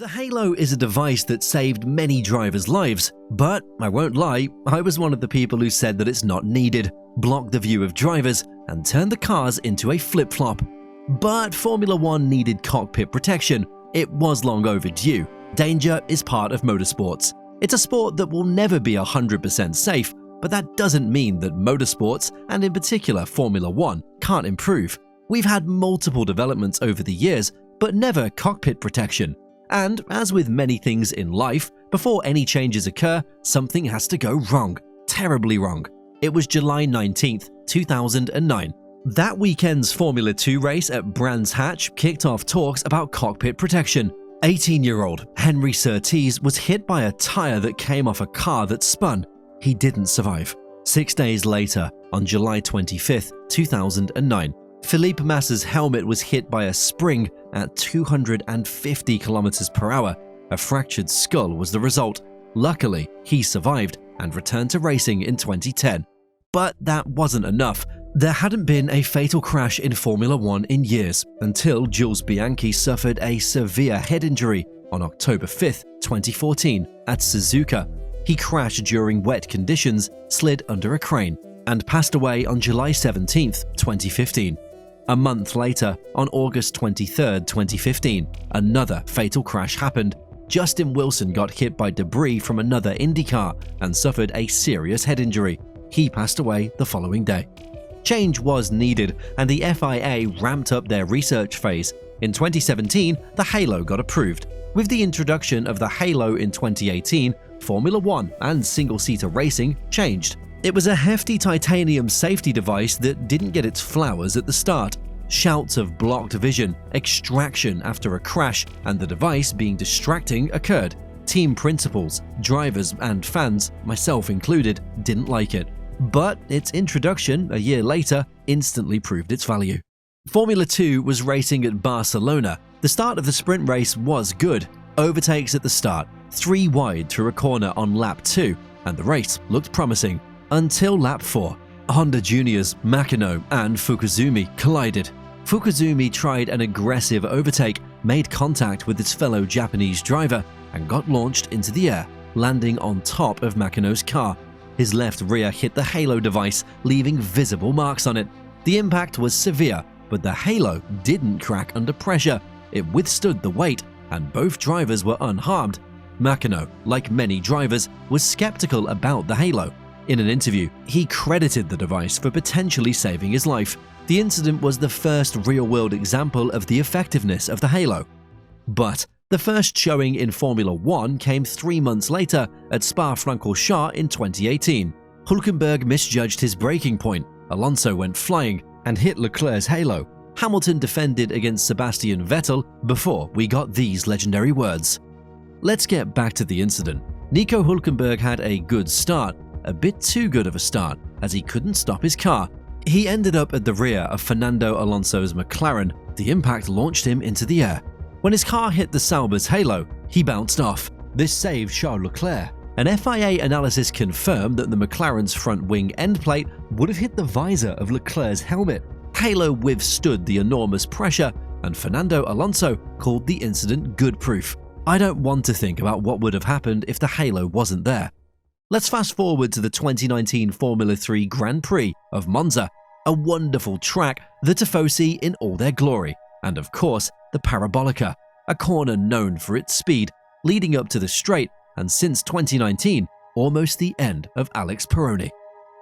The Halo is a device that saved many drivers' lives, but I won't lie, I was one of the people who said that it's not needed, blocked the view of drivers, and turned the cars into a flip-flop. But Formula One needed cockpit protection. It was long overdue. Danger is part of motorsports. It's a sport that will never be 100% safe, but that doesn't mean that motorsports, and in particular Formula One, can't improve. We've had multiple developments over the years, but never cockpit protection. And as with many things in life, before any changes occur, something has to go wrong. Terribly wrong. It was July 19th, 2009. That weekend's Formula 2 race at Brands Hatch kicked off talks about cockpit protection. 18-year-old Henry Surtees was hit by a tire that came off a car that spun. He didn't survive. 6 days later, on July 25th, 2009, Felipe Massa's helmet was hit by a spring at 250 km per hour. A fractured skull was the result. Luckily, he survived and returned to racing in 2010. But that wasn't enough. There hadn't been a fatal crash in Formula One in years until Jules Bianchi suffered a severe head injury on October 5th, 2014 at Suzuka. He crashed during wet conditions, slid under a crane, and passed away on July 17th, 2015. A month later, on August 23, 2015, another fatal crash happened. Justin Wilson got hit by debris from another Indy car and suffered a serious head injury. He passed away the following day. Change was needed, and the FIA ramped up their research phase. In 2017, the Halo got approved. With the introduction of the Halo in 2018, Formula One and single-seater racing changed. It was a hefty titanium safety device that didn't get its flowers at the start. Shouts of blocked vision, extraction after a crash, and the device being distracting occurred. Team principals, drivers, and fans, myself included, didn't like it. But its introduction, a year later, instantly proved its value. Formula 2 was racing at Barcelona. The start of the sprint race was good. Overtakes at the start, 3 wide through a corner on lap 2, and the race looked promising. Until lap 4, Honda Juniors, Makino, and Fukuzumi collided. Fukuzumi tried an aggressive overtake, made contact with its fellow Japanese driver, and got launched into the air, landing on top of Makino's car. His left rear hit the Halo device, leaving visible marks on it. The impact was severe, but the Halo didn't crack under pressure. It withstood the weight, and both drivers were unharmed. Makino, like many drivers, was skeptical about the Halo. In an interview, he credited the device for potentially saving his life. The incident was the first real-world example of the effectiveness of the Halo. But the first showing in Formula One came 3 months later at Spa-Francorchamps in 2018. Hülkenberg misjudged his braking point, Alonso went flying and hit Leclerc's Halo. Hamilton defended against Sebastian Vettel before we got these legendary words. Let's get back to the incident. Nico Hülkenberg had a good start, a bit too good of a start, as he couldn't stop his car. He ended up at the rear of Fernando Alonso's McLaren. The impact launched him into the air. When his car hit the Sauber's Halo, he bounced off. This saved Charles Leclerc. An FIA analysis confirmed that the McLaren's front wing end plate would have hit the visor of Leclerc's helmet. Halo withstood the enormous pressure, and Fernando Alonso called the incident good proof. I don't want to think about what would have happened if the Halo wasn't there. Let's fast forward to the 2019 Formula 3 Grand Prix of Monza, a wonderful track, the Tifosi in all their glory, and of course, the Parabolica, a corner known for its speed, leading up to the straight, and since 2019, almost the end of Alex Peroni.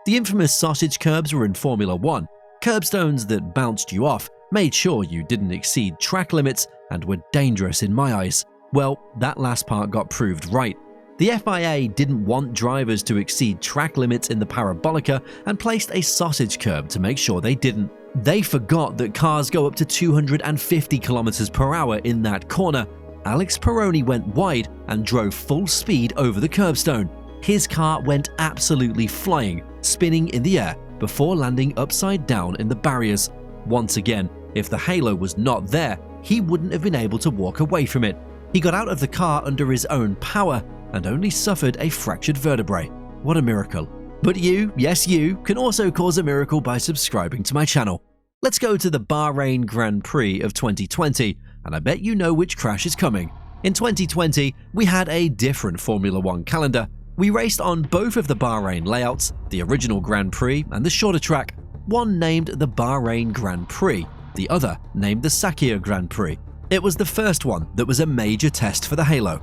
The infamous sausage curbs were in Formula 1, curbstones that bounced you off, made sure you didn't exceed track limits, and were dangerous in my eyes. Well, that last part got proved right. The FIA didn't want drivers to exceed track limits in the Parabolica and placed a sausage curb to make sure they didn't. They forgot that cars go up to 250 km per hour in that corner. Alex Peroni went wide and drove full speed over the curbstone. His car went absolutely flying, spinning in the air before landing upside down in the barriers. Once again, if the Halo was not there, he wouldn't have been able to walk away from it. He got out of the car under his own power and only suffered a fractured vertebrae. What a miracle. But you, yes you, can also cause a miracle by subscribing to my channel. Let's go to the Bahrain Grand Prix of 2020, and I bet you know which crash is coming. In 2020, we had a different Formula One calendar. We raced on both of the Bahrain layouts, the original Grand Prix and the shorter track, one named the Bahrain Grand Prix, the other named the Sakhir Grand Prix. It was the first one that was a major test for the Halo.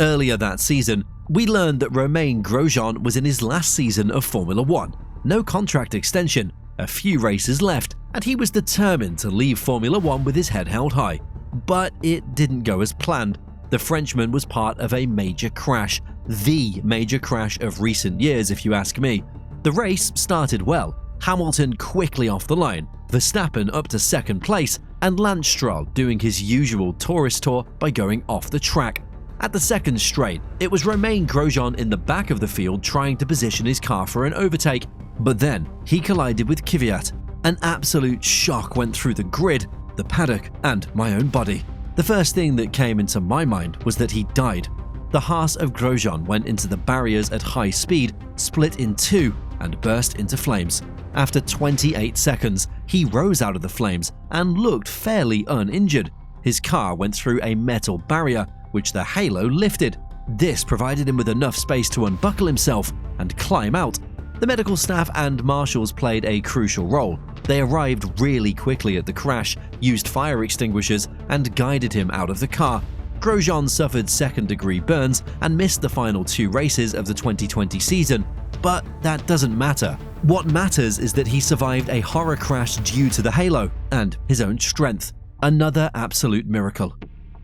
Earlier that season, we learned that Romain Grosjean was in his last season of Formula One. No contract extension, a few races left, and he was determined to leave Formula One with his head held high. But it didn't go as planned. The Frenchman was part of a major crash, the major crash of recent years if you ask me. The race started well, Hamilton quickly off the line, Verstappen up to second place, and Lance Stroll doing his usual tourist tour by going off the track. At the second straight, it was Romain Grosjean in the back of the field trying to position his car for an overtake, but then he collided with Kvyat. An absolute shock went through the grid, the paddock, and my own body. The first thing that came into my mind was that he died. The Haas of Grosjean went into the barriers at high speed, split in two, and burst into flames. After 28 seconds, he rose out of the flames and looked fairly uninjured. His car went through a metal barrier, which the Halo lifted. This provided him with enough space to unbuckle himself and climb out. The medical staff and marshals played a crucial role. They arrived really quickly at the crash, used fire extinguishers, and guided him out of the car. Grosjean suffered second-degree burns and missed the final two races of the 2020 season, but that doesn't matter. What matters is that he survived a horror crash due to the Halo and his own strength. Another absolute miracle.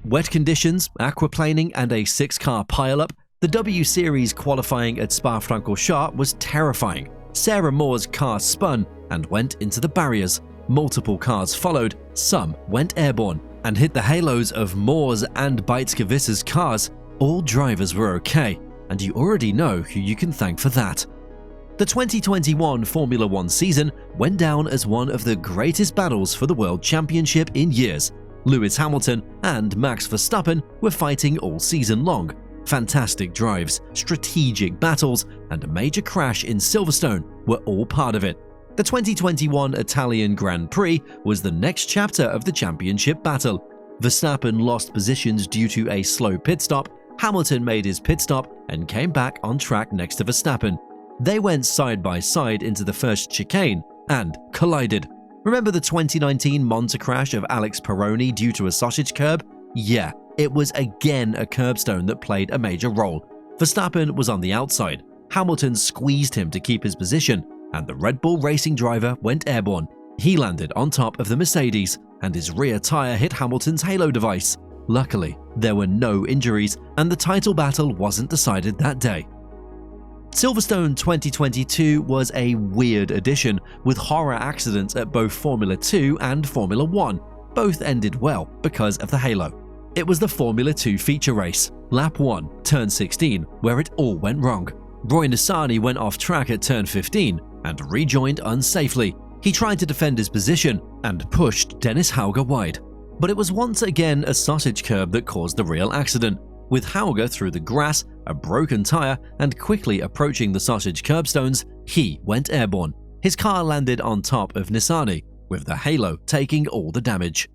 Wet conditions, aquaplaning, and a 6-car pileup, the W Series qualifying at Spa-Francorchamps was terrifying. Sarah Moore's car spun and went into the barriers. Multiple cars followed, some went airborne, and hit the halos of Moore's and Beitske-Visser's cars. All drivers were okay, and you already know who you can thank for that. The 2021 Formula One season went down as one of the greatest battles for the World Championship in years. Lewis Hamilton and Max Verstappen were fighting all season long. Fantastic drives, strategic battles, and a major crash in Silverstone were all part of it. The 2021 Italian Grand Prix was the next chapter of the championship battle. Verstappen lost positions due to a slow pit stop. Hamilton made his pit stop and came back on track next to Verstappen. They went side by side into the first chicane and collided. Remember the 2019 Monza crash of Alex Peroni due to a sausage curb? Yeah, it was again a curbstone that played a major role. Verstappen was on the outside. Hamilton squeezed him to keep his position, and the Red Bull racing driver went airborne. He landed on top of the Mercedes, and his rear tire hit Hamilton's halo device. Luckily, there were no injuries, and the title battle wasn't decided that day. Silverstone 2022 was a weird addition, with horror accidents at both Formula 2 and Formula 1. Both ended well because of the Halo. It was the Formula 2 feature race, lap 1, turn 16, where it all went wrong. Roy Nissany went off track at turn 15 and rejoined unsafely. He tried to defend his position and pushed Dennis Hauger wide. But it was once again a sausage curb that caused the real accident. With Hauger through the grass, a broken tire, and quickly approaching the sausage curbstones, he went airborne. His car landed on top of Nissany, with the Halo taking all the damage.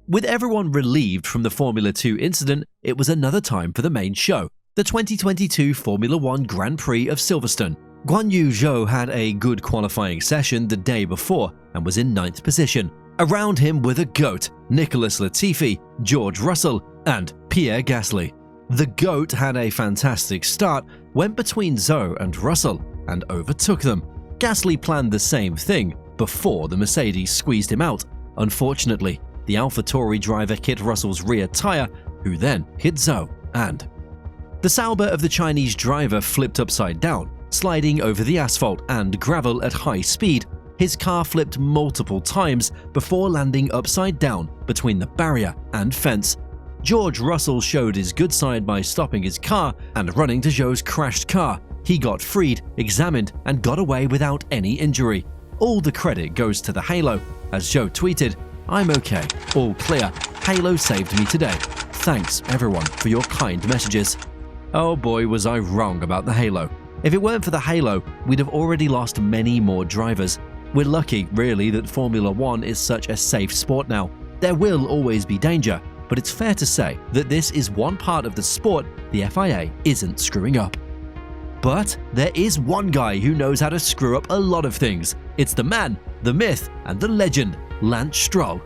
With everyone relieved from the Formula 2 incident, it was another time for the main show, the 2022 Formula 1 Grand Prix of Silverstone. Guan Yu Zhou had a good qualifying session the day before and was in 9th position. Around him were the GOAT, Nicholas Latifi, George Russell, and Pierre Gasly. The GOAT had a fantastic start, went between Zhou and Russell, and overtook them. Gasly planned the same thing before the Mercedes squeezed him out. Unfortunately, the AlphaTauri driver hit Russell's rear tire, who then hit Zhou, and the Sauber of the Chinese driver flipped upside down, sliding over the asphalt and gravel at high speed. His car flipped multiple times before landing upside down between the barrier and fence. George Russell showed his good side by stopping his car and running to Zhou's crashed car. He got freed, examined, and got away without any injury. All the credit goes to the Halo. As Zhou tweeted, "I'm okay, all clear. Halo saved me today. Thanks everyone for your kind messages." Oh boy, was I wrong about the Halo. If it weren't for the Halo, we'd have already lost many more drivers. We're lucky, really, that Formula 1 is such a safe sport now. There will always be danger, but it's fair to say that this is one part of the sport the FIA isn't screwing up. But there is one guy who knows how to screw up a lot of things. It's the man, the myth, and the legend, Lance Stroll.